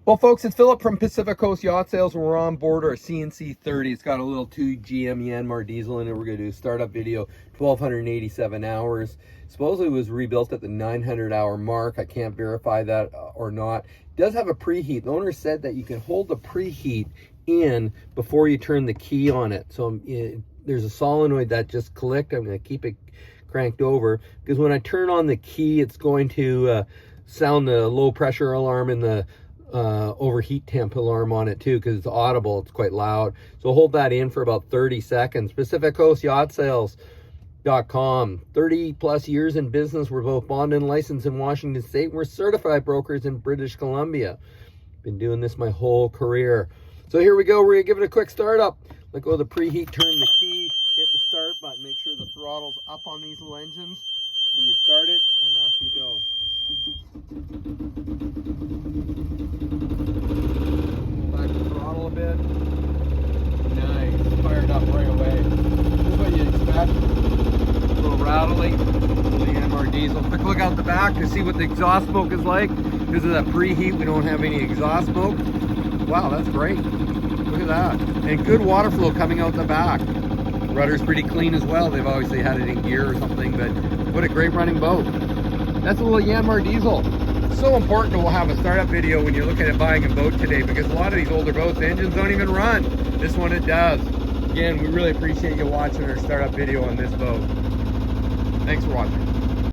Well, folks, it's Philip from Pacific Coast Yacht Sales, and we're on board our CNC 30. It's got a little 2 GM Yanmar diesel in it. We're going to do a startup video, 1,287 hours. Supposedly it was rebuilt at the 900-hour mark. I can't verify that or not. It does have a preheat. The owner said that you can hold the preheat in before you turn the key on it. So there's a solenoid that just clicked. I'm going to keep it cranked over because when I turn on the key, it's going to sound the low pressure alarm and the overheat temp alarm on it too, because it's audible. It's quite loud. So hold that in for about 30 seconds. Pacific Coast Yacht Sales.com. 30 plus years in business. We're both bonded and licensed in Washington State. We're certified brokers in British Columbia. Been doing this my whole career. So here we go. We're gonna give it a quick startup. Let go of the preheat, turn the key, hit the start button. Make sure the throttle's up on these little engines when you start it, and off you go. Back the throttle a bit. Nice. Fired up right away. This is what you expect. A little rattling. The Yanmar diesel. Quick look out the back to see what the exhaust smoke is like. Because of that preheat, we don't have any exhaust smoke. Wow, that's great. Look at that. And good water flow coming out the back. Rudder's pretty clean as well. They've obviously had it in gear or something, but what a great running boat. That's a little Yanmar diesel. It's so important to have a startup video when you're looking at buying a boat today, because a lot of these older boats, the engines don't even run. This one, it does. Again, we really appreciate you watching our startup video on this boat. Thanks for watching.